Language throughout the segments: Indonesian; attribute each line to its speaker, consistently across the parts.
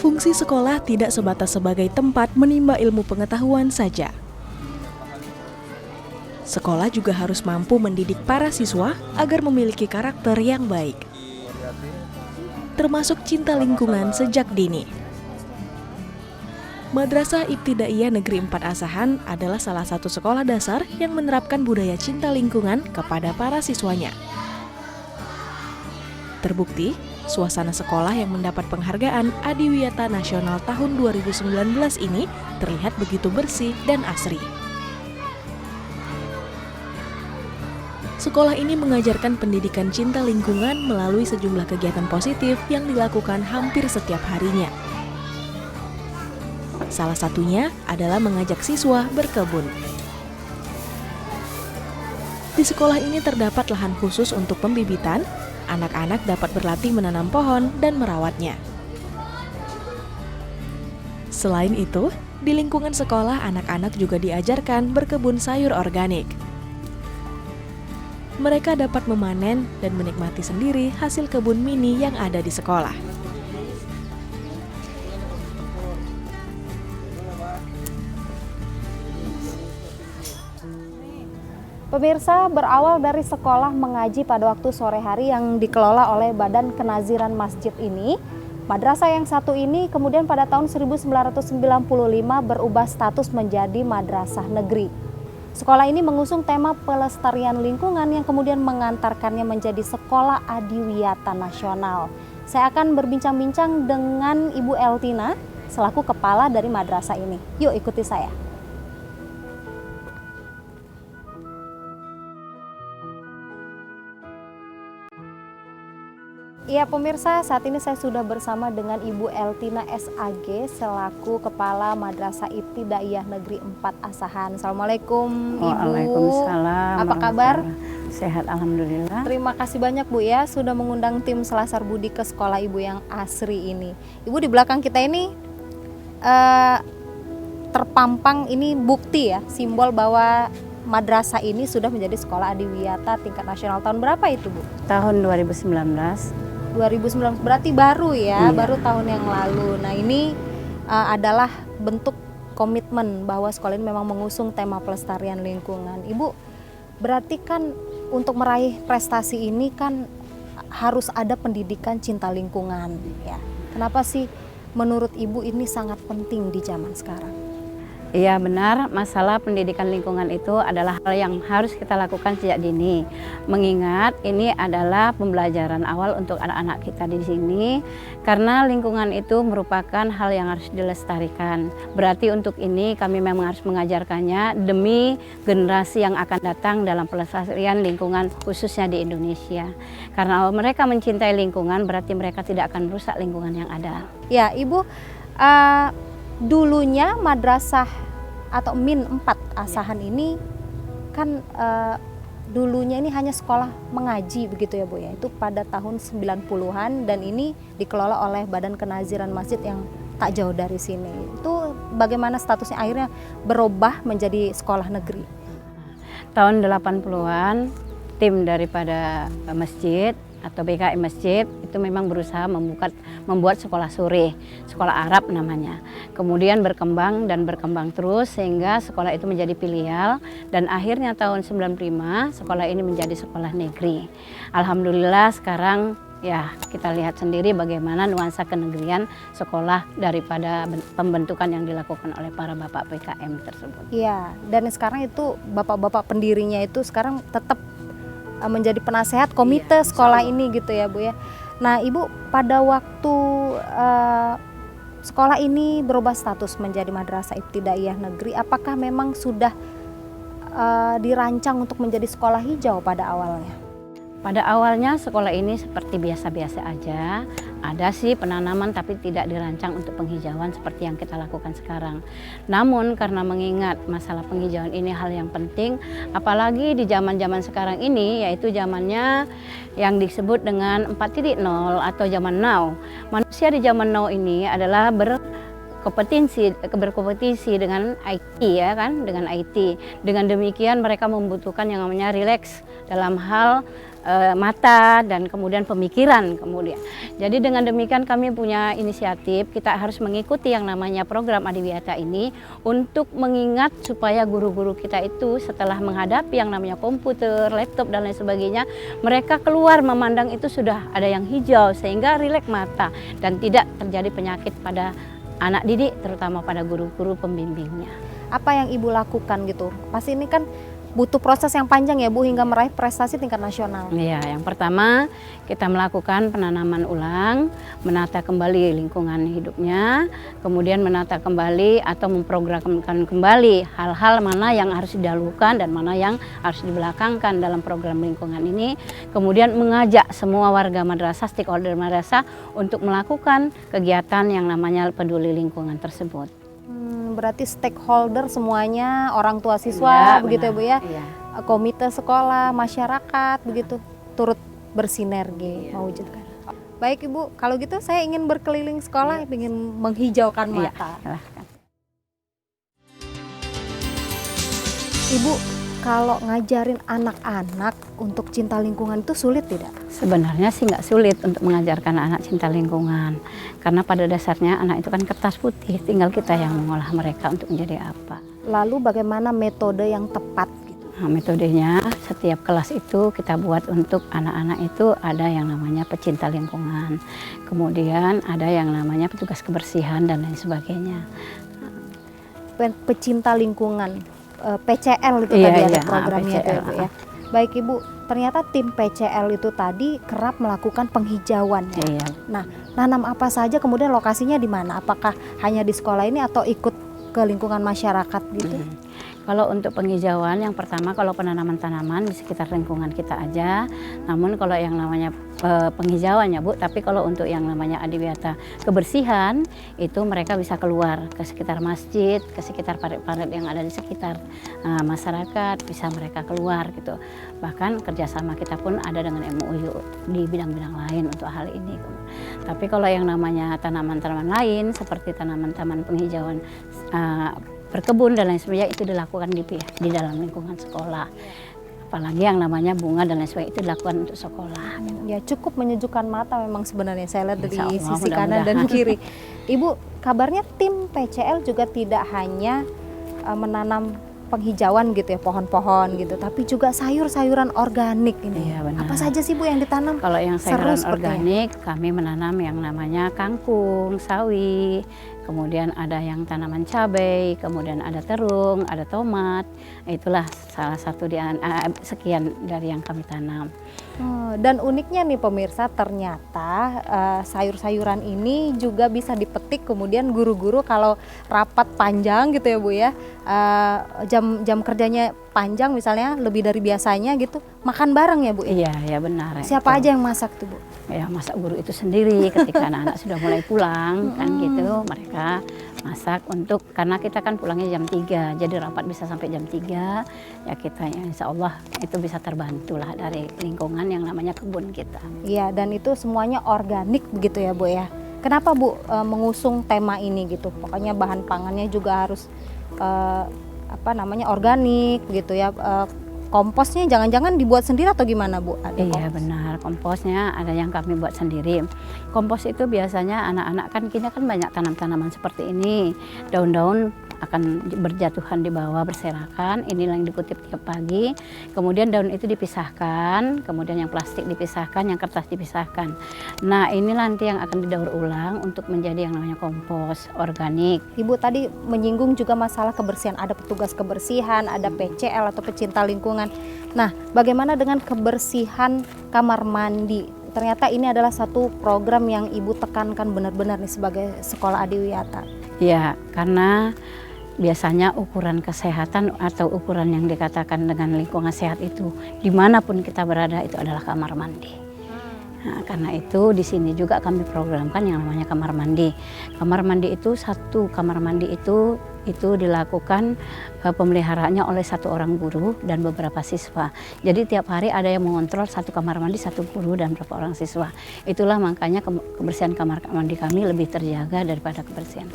Speaker 1: Fungsi sekolah tidak sebatas sebagai tempat menimba ilmu pengetahuan saja. Sekolah juga harus mampu mendidik para siswa agar memiliki karakter yang baik, termasuk cinta lingkungan sejak dini. Madrasah Ibtidaiyah Negeri 4 Asahan adalah salah satu sekolah dasar yang menerapkan budaya cinta lingkungan kepada para siswanya. Terbukti, suasana sekolah yang mendapat penghargaan Adiwiyata Nasional tahun 2019 ini terlihat begitu bersih dan asri. Sekolah ini mengajarkan pendidikan cinta lingkungan melalui sejumlah kegiatan positif yang dilakukan hampir setiap harinya. Salah satunya adalah mengajak siswa berkebun. Di sekolah ini terdapat lahan khusus untuk pembibitan. Anak-anak dapat berlatih menanam pohon dan merawatnya. Selain itu, di lingkungan sekolah anak-anak juga diajarkan berkebun sayur organik. Mereka dapat memanen dan menikmati sendiri hasil kebun mini yang ada di sekolah.
Speaker 2: Pemirsa, berawal dari sekolah mengaji pada waktu sore hari yang dikelola oleh Badan Kenaziran Masjid ini, madrasah yang satu ini kemudian pada tahun 1995 berubah status menjadi madrasah negeri. Sekolah ini mengusung tema pelestarian lingkungan yang kemudian mengantarkannya menjadi sekolah adiwiyata nasional. Saya akan berbincang-bincang dengan Ibu Eltina selaku kepala dari madrasah ini. Yuk ikuti saya. Iya pemirsa, saat ini saya sudah bersama dengan Ibu Eltina SAG selaku Kepala Madrasah Ibtidaiyah Negeri 4 Asahan. Assalamualaikum Ibu.
Speaker 3: Waalaikumsalam.
Speaker 2: Apa kabar?
Speaker 3: Sehat alhamdulillah.
Speaker 2: Terima kasih banyak Bu ya sudah mengundang tim Selasar Budi ke sekolah Ibu yang asri ini. Ibu di belakang kita ini terpampang ini bukti ya, simbol bahwa madrasah ini sudah menjadi sekolah adiwiyata tingkat nasional. Tahun berapa itu Bu?
Speaker 3: Tahun 2019.
Speaker 2: 2019 berarti baru ya,
Speaker 3: Iya.
Speaker 2: baru tahun yang lalu. Nah ini adalah bentuk komitmen bahwa sekolah ini memang mengusung tema pelestarian lingkungan. Ibu, berarti kan untuk meraih prestasi ini kan harus ada pendidikan cinta lingkungan ya. Kenapa sih menurut Ibu ini sangat penting di zaman sekarang?
Speaker 3: Iya benar, masalah pendidikan lingkungan itu adalah hal yang harus kita lakukan sejak dini. Mengingat ini adalah pembelajaran awal untuk anak-anak kita di sini, karena lingkungan itu merupakan hal yang harus dilestarikan. Berarti untuk ini kami memang harus mengajarkannya demi generasi yang akan datang dalam pelestarian lingkungan khususnya di Indonesia. Karena mereka mencintai lingkungan berarti mereka tidak akan merusak lingkungan yang ada.
Speaker 2: Ya Ibu, dulunya madrasah atau Min 4 Asahan ini kan dulunya ini hanya sekolah mengaji begitu ya Bu ya. Itu pada tahun 90-an dan ini dikelola oleh Badan Kenaziran Masjid yang tak jauh dari sini. Itu bagaimana statusnya akhirnya berubah menjadi sekolah negeri?
Speaker 3: Tahun 80-an tim daripada masjid atau BKM Masjid itu memang berusaha membuat sekolah sore, sekolah Arab namanya. Kemudian berkembang dan berkembang terus sehingga sekolah itu menjadi filial dan akhirnya tahun 95 sekolah ini menjadi sekolah negeri. Alhamdulillah sekarang ya kita lihat sendiri bagaimana nuansa kenegerian sekolah daripada pembentukan yang dilakukan oleh para bapak PKM tersebut.
Speaker 2: Iya, dan sekarang itu bapak-bapak pendirinya itu sekarang tetap menjadi penasehat komite sekolah ini gitu ya Bu ya. Nah Ibu, pada waktu sekolah ini berubah status menjadi madrasah ibtidaiyah negeri, apakah memang sudah dirancang untuk menjadi sekolah hijau pada awalnya?
Speaker 3: Pada awalnya sekolah ini seperti biasa-biasa aja, ada sih penanaman tapi tidak dirancang untuk penghijauan seperti yang kita lakukan sekarang. Namun karena mengingat masalah penghijauan ini hal yang penting, apalagi di zaman-zaman sekarang ini yaitu zamannya yang disebut dengan 4.0 atau zaman now. Manusia di zaman now ini adalah berkompetisi dengan IT ya kan, dengan IT. Dengan demikian mereka membutuhkan yang namanya relax dalam hal mata dan kemudian pemikiran kemudian. Jadi dengan demikian kami punya inisiatif, kita harus mengikuti yang namanya program Adiwiyata ini untuk mengingat supaya guru-guru kita itu setelah menghadapi yang namanya komputer, laptop dan lain sebagainya, mereka keluar memandang itu sudah ada yang hijau sehingga rileks mata dan tidak terjadi penyakit pada anak didik, terutama pada guru-guru pembimbingnya.
Speaker 2: Apa yang Ibu lakukan gitu? Pasti ini kan butuh proses yang panjang ya Bu hingga meraih prestasi tingkat nasional.
Speaker 3: Iya, yang pertama kita melakukan penanaman ulang, menata kembali lingkungan hidupnya, kemudian menata kembali atau memprogramkan kembali hal-hal mana yang harus didahulukan dan mana yang harus dibelakangkan dalam program lingkungan ini. Kemudian mengajak semua warga madrasah, stakeholder madrasah untuk melakukan kegiatan yang namanya peduli lingkungan tersebut.
Speaker 2: Berarti stakeholder semuanya, orang tua siswa,
Speaker 3: Iya,
Speaker 2: begitu
Speaker 3: benar.
Speaker 2: ya Bu ya,
Speaker 3: Iya.
Speaker 2: komite sekolah, masyarakat, begitu turut bersinergi mewujudkan. Baik Ibu, kalau gitu saya ingin berkeliling sekolah, ingin menghijaukan
Speaker 3: Iya,
Speaker 2: mata.
Speaker 3: silahkan.
Speaker 2: Ibu, kalau ngajarin anak-anak untuk cinta lingkungan itu sulit tidak?
Speaker 3: Sebenarnya sih nggak sulit untuk mengajarkan anak cinta lingkungan, karena pada dasarnya anak itu kan kertas putih, tinggal kita yang mengolah mereka untuk menjadi apa.
Speaker 2: Lalu bagaimana metode yang tepat gitu?
Speaker 3: Nah, metodenya setiap kelas itu kita buat untuk anak-anak itu ada yang namanya pecinta lingkungan, kemudian ada yang namanya petugas kebersihan dan lain sebagainya.
Speaker 2: Pecinta lingkungan, PCL itu
Speaker 3: Iya,
Speaker 2: tadi ada
Speaker 3: iya,
Speaker 2: programnya
Speaker 3: PCL,
Speaker 2: itu ya Bu ya. Baik Ibu, ternyata tim PCL itu tadi kerap melakukan penghijauan ya.
Speaker 3: Iya.
Speaker 2: Nah, nanam apa saja kemudian lokasinya di mana? Apakah hanya di sekolah ini atau ikut ke lingkungan masyarakat gitu?
Speaker 3: Kalau untuk penghijauan, yang pertama kalau penanaman tanaman di sekitar lingkungan kita aja. Namun kalau yang namanya penghijauan ya Bu, tapi kalau untuk yang namanya Adiwiyata kebersihan, itu mereka bisa keluar ke sekitar masjid, ke sekitar parit-parit yang ada di sekitar masyarakat, bisa mereka keluar gitu. Bahkan kerjasama kita pun ada dengan MUI di bidang-bidang lain untuk hal ini. Tapi kalau yang namanya tanaman-tanaman lain, seperti tanaman-tanaman penghijauan berkebun dan lain sebagainya, itu dilakukan di dalam lingkungan sekolah. Apalagi yang namanya bunga dan lain sebagainya itu dilakukan untuk sekolah.
Speaker 2: Ya cukup menyejukkan mata memang sebenarnya saya lihat dari
Speaker 3: Insya Allah,
Speaker 2: sisi kanan dan
Speaker 3: mudah-mudahan.
Speaker 2: kiri. Ibu, kabarnya tim PCL juga tidak hanya menanam penghijauan gitu ya, pohon-pohon gitu, tapi juga sayur-sayuran organik ini.
Speaker 3: Iya, benar.
Speaker 2: Apa saja sih Bu yang ditanam?
Speaker 3: Kalau yang
Speaker 2: Seru
Speaker 3: sayuran
Speaker 2: sepertinya.
Speaker 3: organik, kami menanam yang namanya kangkung, sawi, kemudian ada yang tanaman cabai, kemudian ada terung, ada tomat. Itulah salah satu sekian dari yang kami tanam.
Speaker 2: Dan uniknya nih pemirsa, ternyata sayur-sayuran ini juga bisa dipetik kemudian guru-guru kalau rapat panjang gitu ya Bu ya, jam kerjanya panjang misalnya lebih dari biasanya gitu, makan bareng ya Bu?
Speaker 3: Iya, ya benar.
Speaker 2: Siapa
Speaker 3: itu.
Speaker 2: aja yang masak tuh Bu?
Speaker 3: Ya masak guru itu sendiri ketika anak-anak sudah mulai pulang kan gitu, mereka masak untuk, karena kita kan pulangnya jam 3, jadi rapat bisa sampai jam 3, ya kita ya insya Allah itu bisa terbantu lah dari lingkungan yang namanya kebun kita.
Speaker 2: Iya, dan itu semuanya organik begitu ya Bu ya. Kenapa Bu mengusung tema ini gitu? Pokoknya bahan pangannya juga harus organik gitu ya. Komposnya jangan-jangan dibuat sendiri atau gimana Bu? Ada
Speaker 3: Iya
Speaker 2: kompos?
Speaker 3: benar, komposnya ada yang kami buat sendiri. Kompos itu biasanya anak-anak kan kini kan banyak tanam-tanaman seperti ini, daun-daun akan berjatuhan di bawah berserakan, inilah yang dikutip tiap pagi. Kemudian daun itu dipisahkan, kemudian yang plastik dipisahkan, yang kertas dipisahkan. Nah inilah nanti yang akan didaur ulang untuk menjadi yang namanya kompos organik.
Speaker 2: Ibu tadi menyinggung juga masalah kebersihan, ada petugas kebersihan, ada PCL atau pecinta lingkungan. Nah, bagaimana dengan kebersihan kamar mandi? Ternyata ini adalah satu program yang Ibu tekankan benar-benar nih sebagai sekolah Adiwiyata.
Speaker 3: Ya, karena biasanya ukuran kesehatan atau ukuran yang dikatakan dengan lingkungan sehat itu dimanapun kita berada itu adalah kamar mandi. Nah, karena itu di sini juga kami programkan yang namanya kamar mandi. Kamar mandi itu satu kamar mandi itu dilakukan pemeliharaannya oleh satu orang guru dan beberapa siswa. Jadi tiap hari ada yang mengontrol satu kamar mandi, satu guru dan beberapa orang siswa. Itulah makanya kebersihan kamar mandi kami lebih terjaga daripada kebersihan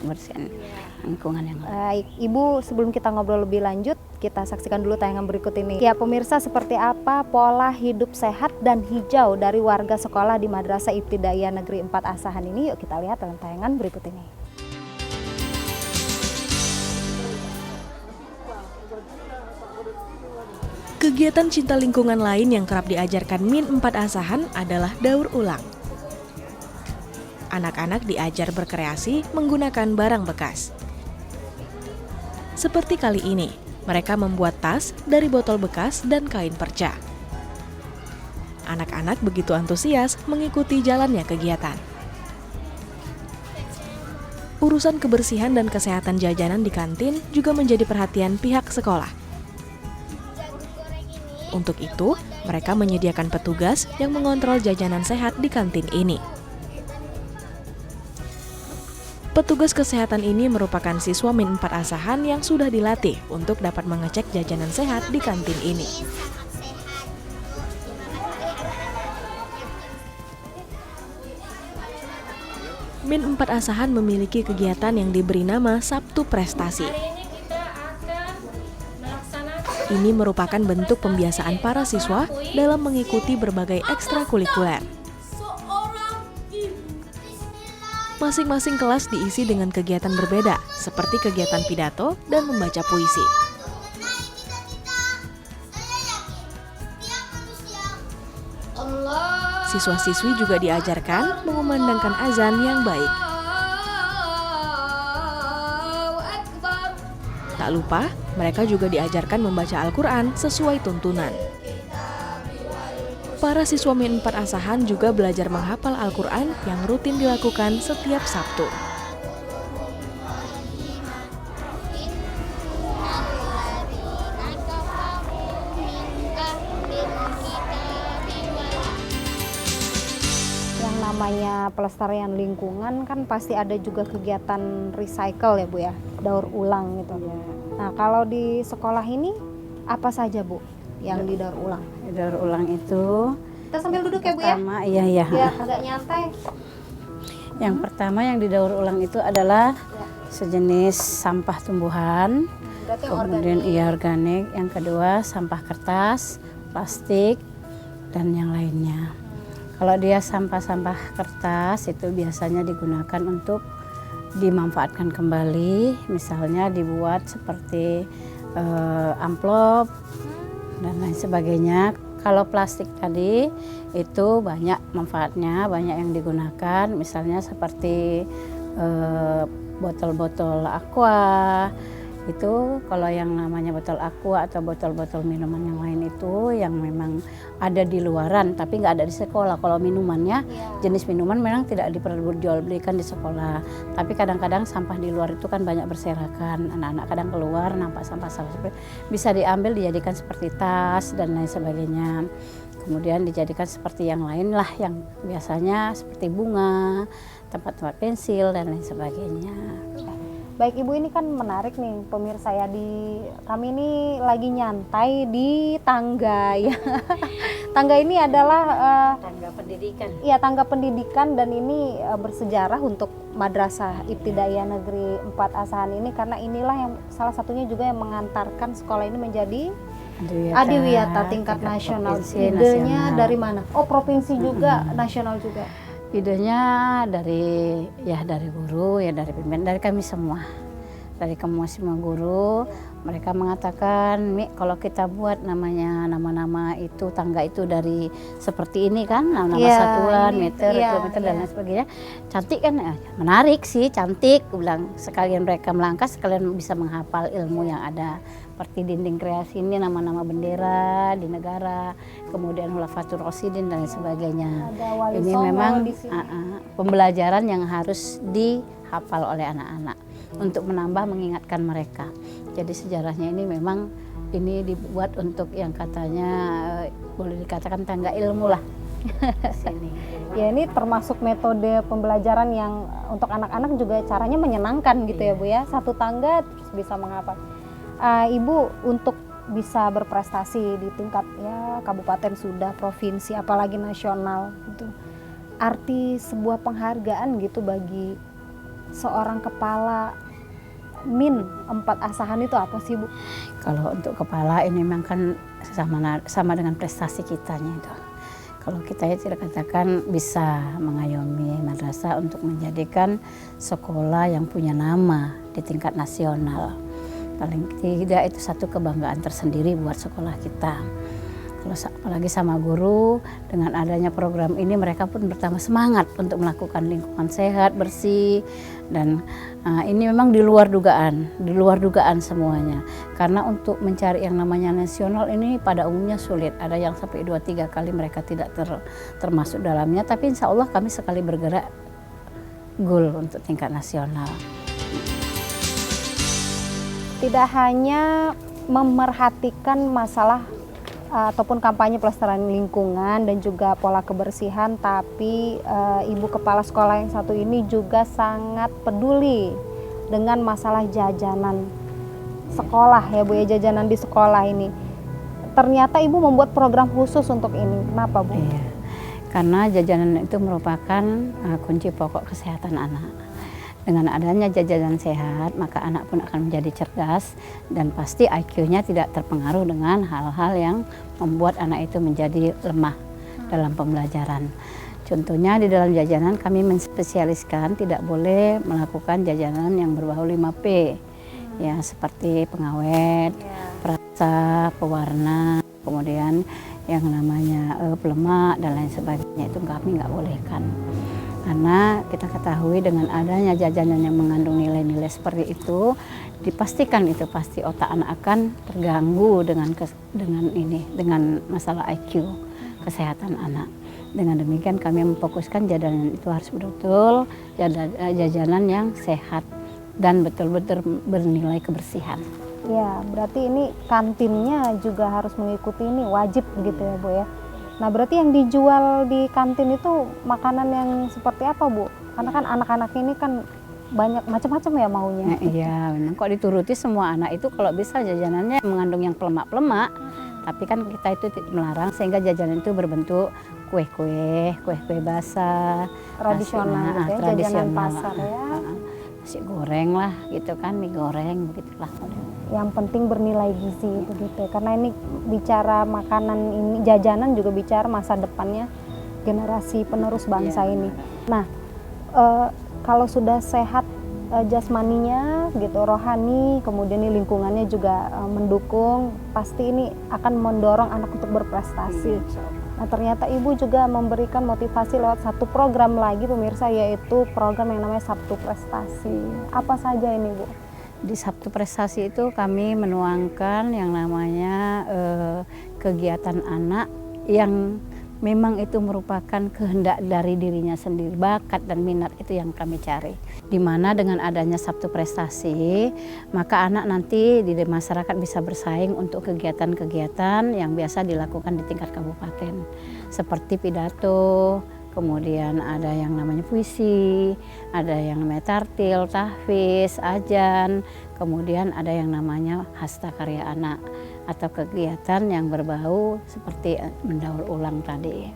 Speaker 3: lingkungan yang lain.
Speaker 2: Baik, Ibu sebelum kita ngobrol lebih lanjut, Kita saksikan dulu tayangan berikut ini. Ya pemirsa, seperti apa pola hidup sehat dan hijau dari warga sekolah di Madrasah Ibtidaiyah Negeri 4 Asahan ini? Yuk kita lihat dalam tayangan berikut ini.
Speaker 1: Kegiatan cinta lingkungan lain yang kerap diajarkan Min 4 Asahan adalah daur ulang. Anak-anak diajar berkreasi menggunakan barang bekas. Seperti kali ini, mereka membuat tas dari botol bekas dan kain perca. Anak-anak begitu antusias mengikuti jalannya kegiatan. Urusan kebersihan dan kesehatan jajanan di kantin juga menjadi perhatian pihak sekolah. Untuk itu, mereka menyediakan petugas yang mengontrol jajanan sehat di kantin ini. Petugas kesehatan ini merupakan siswa Min 4 Asahan yang sudah dilatih untuk dapat mengecek jajanan sehat di kantin ini. Min 4 Asahan memiliki kegiatan yang diberi nama Sabtu Prestasi. Ini merupakan bentuk pembiasaan para siswa dalam mengikuti berbagai ekstrakurikuler. Masing-masing kelas diisi dengan kegiatan berbeda, seperti kegiatan pidato dan membaca puisi. Siswa-siswi juga diajarkan mengumandangkan azan yang baik. Tak lupa, mereka juga diajarkan membaca Al-Quran sesuai tuntunan. Para siswa Min 4 Asahan juga belajar menghafal Al-Quran yang rutin dilakukan setiap Sabtu.
Speaker 2: Yang namanya pelestarian lingkungan kan pasti ada juga kegiatan recycle ya Bu ya, daur ulang gitu. Nah kalau di sekolah ini apa saja Bu yang didaur ulang?
Speaker 3: Daur ulang itu
Speaker 2: Kita sambil duduk ya Bu ya?
Speaker 3: pertama, iya.
Speaker 2: Ya agak nyantai.
Speaker 3: Yang pertama yang didaur ulang itu adalah sejenis sampah tumbuhan,
Speaker 2: Berarti yang
Speaker 3: kemudian
Speaker 2: organik.
Speaker 3: organik. Yang kedua sampah kertas, plastik, dan yang lainnya. Kalau dia sampah-sampah kertas itu biasanya digunakan untuk dimanfaatkan kembali, misalnya dibuat seperti amplop dan lain sebagainya. Kalau plastik tadi itu banyak manfaatnya, banyak yang digunakan, misalnya seperti botol-botol aqua. Itu kalau yang namanya botol aqua atau botol-botol minuman yang lain itu yang memang ada di luaran tapi nggak ada di sekolah. Kalau minumannya, jenis minuman memang tidak diperjualbelikan di sekolah. Tapi kadang-kadang sampah di luar itu kan banyak berserakan. Anak-anak kadang keluar nampak sampah-sampah bisa diambil dijadikan seperti tas dan lain sebagainya. Kemudian dijadikan seperti yang lain lah yang biasanya seperti bunga, tempat-tempat pensil dan lain sebagainya.
Speaker 2: Baik Ibu, ini kan menarik nih pemirsa ya, kami ini lagi nyantai di tangga ya. Tangga ini adalah
Speaker 3: Tangga pendidikan.
Speaker 2: ya tangga pendidikan dan ini bersejarah untuk Madrasah Ibtidaiyah Negeri 4 Asahan ini karena inilah yang salah satunya juga yang mengantarkan sekolah ini menjadi Adiwiyata tingkat nasional. Idenya dari mana? Oh provinsi juga, nasional juga.
Speaker 3: Idenya dari guru, ya dari pimpinan, dari kami semua. Dari kami semua guru, mereka mengatakan, Mi, kalau kita buat namanya nama-nama itu, tangga itu dari seperti ini kan, nama-nama satuan, meter, kilometer dan lain sebagainya. Cantik kan? Menarik sih, cantik. Aku bilang, sekalian mereka melangkah, sekalian bisa menghafal ilmu yang ada. Seperti dinding kreasi ini nama-nama bendera di negara, kemudian Khulafatur Rasyidin dan lain sebagainya. Ini memang pembelajaran yang harus dihafal oleh anak-anak untuk menambah mengingatkan mereka. Jadi sejarahnya ini memang ini dibuat untuk yang katanya boleh dikatakan tangga ilmu lah. Sini.
Speaker 2: Ya ini termasuk metode pembelajaran yang untuk anak-anak juga caranya menyenangkan gitu ya Bu ya. Satu tangga terus bisa menghafal. Ibu untuk bisa berprestasi di tingkat ya kabupaten sudah, provinsi, apalagi nasional gitu. Arti sebuah penghargaan gitu bagi seorang kepala Min 4 asahan itu apa sih Bu?
Speaker 3: Kalau untuk kepala ini memang kan sama dengan prestasi kitanya itu. Kalau kita itu katakan bisa mengayomi madrasah untuk menjadikan sekolah yang punya nama di tingkat nasional. Paling tidak itu satu kebanggaan tersendiri buat sekolah kita. Kalau apalagi sama guru, dengan adanya program ini mereka pun bertambah semangat untuk melakukan lingkungan sehat, bersih, dan ini memang di luar dugaan semuanya. Karena untuk mencari yang namanya nasional ini pada umumnya sulit. Ada yang sampai 2-3 kali mereka tidak termasuk dalamnya, tapi insya Allah kami sekali bergerak goal untuk tingkat nasional.
Speaker 2: Tidak hanya memerhatikan masalah ataupun kampanye pelestarian lingkungan dan juga pola kebersihan, tapi ibu kepala sekolah yang satu ini juga sangat peduli dengan masalah jajanan sekolah ya Bu ya, jajanan di sekolah ini. Ternyata ibu membuat program khusus untuk ini. Kenapa Bu?
Speaker 3: Iya, karena jajanan itu merupakan kunci pokok kesehatan anak. Dengan adanya jajanan sehat, maka anak pun akan menjadi cerdas dan pasti IQ-nya tidak terpengaruh dengan hal-hal yang membuat anak itu menjadi lemah dalam pembelajaran. Contohnya di dalam jajanan kami menspesialiskan tidak boleh melakukan jajanan yang berbau 5P, ya seperti pengawet, perasa, pewarna, kemudian yang namanya pelemak dan lain sebagainya, itu kami nggak bolehkan. Karena kita ketahui dengan adanya jajanan yang mengandung nilai-nilai seperti itu, dipastikan itu pasti otak anak akan terganggu dengan masalah IQ, kesehatan anak. Dengan demikian kami memfokuskan jajanan itu harus betul-betul jajanan yang sehat dan betul-betul bernilai kebersihan.
Speaker 2: Ya, berarti ini kantinnya juga harus mengikuti ini, wajib begitu ya Bu ya. Nah berarti yang dijual di kantin itu makanan yang seperti apa Bu? Karena kan anak-anak ini kan banyak macam-macam ya maunya.
Speaker 3: Nah, iya, memang kok dituruti semua anak itu kalau bisa jajanannya mengandung yang pelemak-pelemak. Tapi kan kita itu melarang sehingga jajanan itu berbentuk kue-kue basah,
Speaker 2: Tradisional gitu ya, jajanan pasar ya.
Speaker 3: Nasi goreng lah gitu kan, mie goreng begitulah.
Speaker 2: Yang penting bernilai gizi begitu. Karena ini bicara makanan ini, jajanan juga bicara masa depannya generasi penerus bangsa ini. Nah, kalau sudah sehat jasmaninya gitu, rohani, kemudian ini lingkungannya juga mendukung, pasti ini akan mendorong anak untuk berprestasi. Nah ternyata ibu juga memberikan motivasi lewat satu program lagi pemirsa, yaitu program yang namanya Sabtu Prestasi. Apa saja ini Bu?
Speaker 3: Di Sabtu Prestasi itu kami menuangkan yang namanya kegiatan anak yang memang itu merupakan kehendak dari dirinya sendiri, bakat dan minat itu yang kami cari. Di mana dengan adanya Sabtu Prestasi, maka anak nanti di masyarakat bisa bersaing untuk kegiatan-kegiatan yang biasa dilakukan di tingkat kabupaten. Seperti pidato, kemudian ada yang namanya puisi, ada yang namanya tartil, tahfiz, ajan, kemudian ada yang namanya hasta karya anak atau kegiatan yang berbau seperti mendaur ulang tadi.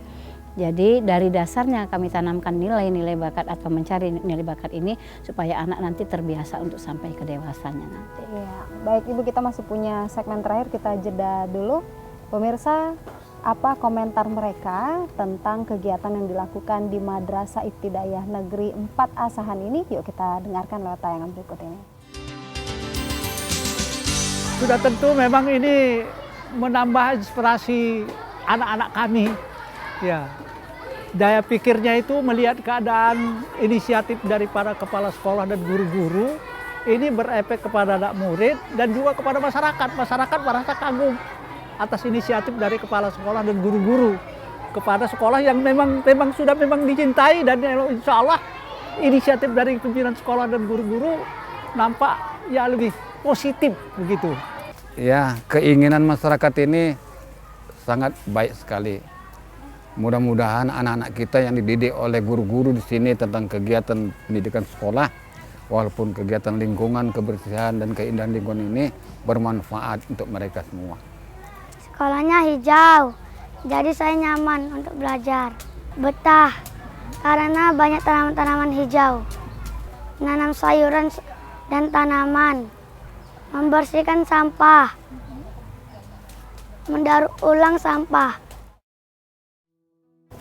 Speaker 3: Jadi dari dasarnya kami tanamkan nilai-nilai bakat atau mencari nilai bakat ini supaya anak nanti terbiasa untuk sampai ke dewasanya nanti.
Speaker 2: Ya, baik Ibu, kita masih punya segmen terakhir, kita jeda dulu. Pemirsa, apa komentar mereka tentang kegiatan yang dilakukan di Madrasah Ibtidaiyah Negeri 4 Asahan ini? Yuk kita dengarkan lewat tayangan berikut ini.
Speaker 4: Sudah tentu memang ini menambah inspirasi anak-anak kami. Ya, daya pikirnya itu melihat keadaan inisiatif dari para kepala sekolah dan guru-guru ini berefek kepada anak murid dan juga kepada masyarakat. Masyarakat merasa kagum atas inisiatif dari kepala sekolah dan guru-guru kepada sekolah yang memang sudah dicintai, dan insya Allah inisiatif dari pimpinan sekolah dan guru-guru nampak ya lebih positif begitu.
Speaker 5: Ya, keinginan masyarakat ini sangat baik sekali. Mudah-mudahan anak-anak kita yang dididik oleh guru-guru di sini tentang kegiatan pendidikan sekolah, walaupun kegiatan lingkungan, kebersihan dan keindahan lingkungan ini bermanfaat untuk mereka semua.
Speaker 6: Sekolahnya hijau, jadi saya nyaman untuk belajar. Betah, karena banyak tanaman-tanaman hijau. Nanam sayuran dan tanaman, membersihkan sampah, mendaur ulang sampah.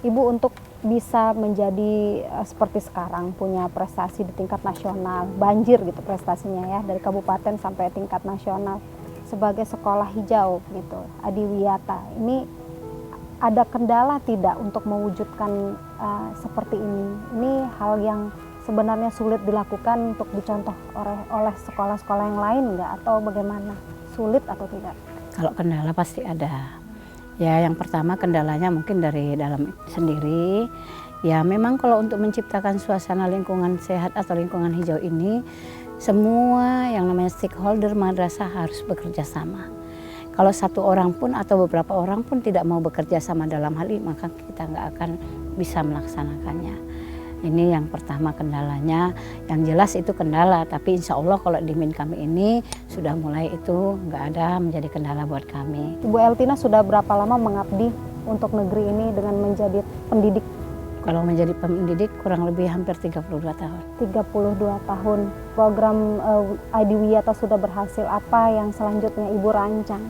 Speaker 2: Ibu untuk bisa menjadi seperti sekarang, punya prestasi di tingkat nasional, banjir gitu prestasinya ya, dari kabupaten sampai tingkat nasional sebagai sekolah hijau gitu, Adiwiyata. Ini ada kendala tidak untuk mewujudkan seperti ini? Ini hal yang sebenarnya sulit dilakukan untuk dicontoh oleh sekolah-sekolah yang lain nggak, atau bagaimana? Sulit atau tidak?
Speaker 3: Kalau kendala pasti ada. Ya, yang pertama kendalanya mungkin dari dalam sendiri. Ya, memang kalau untuk menciptakan suasana lingkungan sehat atau lingkungan hijau ini, semua yang namanya stakeholder madrasah harus bekerja sama. Kalau satu orang pun atau beberapa orang pun tidak mau bekerja sama dalam hal ini, maka kita nggak akan bisa melaksanakannya. Ini yang pertama kendalanya. Yang jelas itu kendala, tapi insya Allah kalau di MIN kami ini sudah mulai itu nggak ada menjadi kendala buat kami.
Speaker 2: Ibu Eltina sudah berapa lama mengabdi untuk negeri ini dengan menjadi pendidik?
Speaker 3: Kalau menjadi pendidik kurang lebih hampir 32 tahun.
Speaker 2: 32 tahun. Program Adiwiyata sudah berhasil. Apa yang selanjutnya Ibu rancang?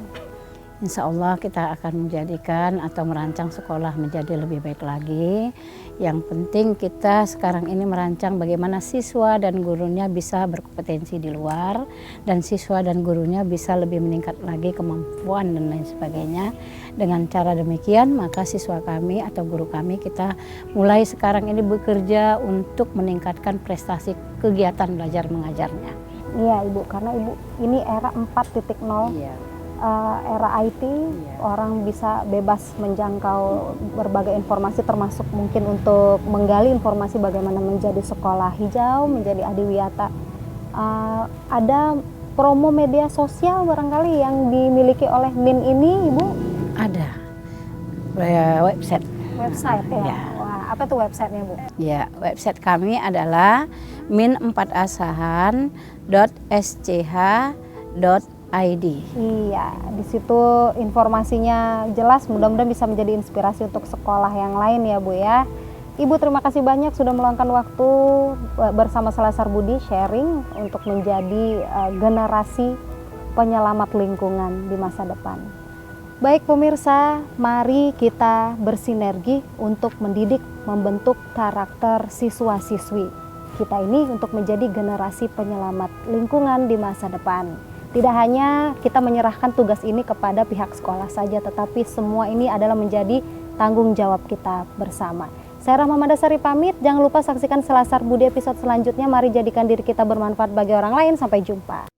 Speaker 3: Insya Allah kita akan menjadikan atau merancang sekolah menjadi lebih baik lagi. Yang penting kita sekarang ini merancang bagaimana siswa dan gurunya bisa berkompetensi di luar, dan siswa dan gurunya bisa lebih meningkat lagi kemampuan dan lain sebagainya. Dengan cara demikian maka siswa kami atau guru kami kita mulai sekarang ini bekerja untuk meningkatkan prestasi kegiatan belajar mengajarnya.
Speaker 2: Iya Ibu, karena Ibu ini era 4.0.
Speaker 3: Iya.
Speaker 2: Era IT, orang bisa bebas menjangkau berbagai informasi, termasuk mungkin untuk menggali informasi bagaimana menjadi sekolah hijau, menjadi Adiwiyata. Ada promo media sosial barangkali yang dimiliki oleh MIN ini, Ibu?
Speaker 3: Ada website.
Speaker 2: Website ya?
Speaker 3: Ya.
Speaker 2: Wah, apa tuh websitenya Bu?
Speaker 3: Ya, website kami adalah min4asahan.sch.id.
Speaker 2: Iya, di situ informasinya jelas, mudah-mudahan bisa menjadi inspirasi untuk sekolah yang lain ya Bu ya. Ibu terima kasih banyak sudah meluangkan waktu bersama Selasar Budi sharing untuk menjadi generasi penyelamat lingkungan di masa depan. Baik pemirsa, mari kita bersinergi untuk mendidik, membentuk karakter siswa-siswi kita ini untuk menjadi generasi penyelamat lingkungan di masa depan. Tidak hanya kita menyerahkan tugas ini kepada pihak sekolah saja, tetapi semua ini adalah menjadi tanggung jawab kita bersama. Saya Rahma Madasari pamit, jangan lupa saksikan Selasar Budi episode selanjutnya. Mari jadikan diri kita bermanfaat bagi orang lain, sampai jumpa.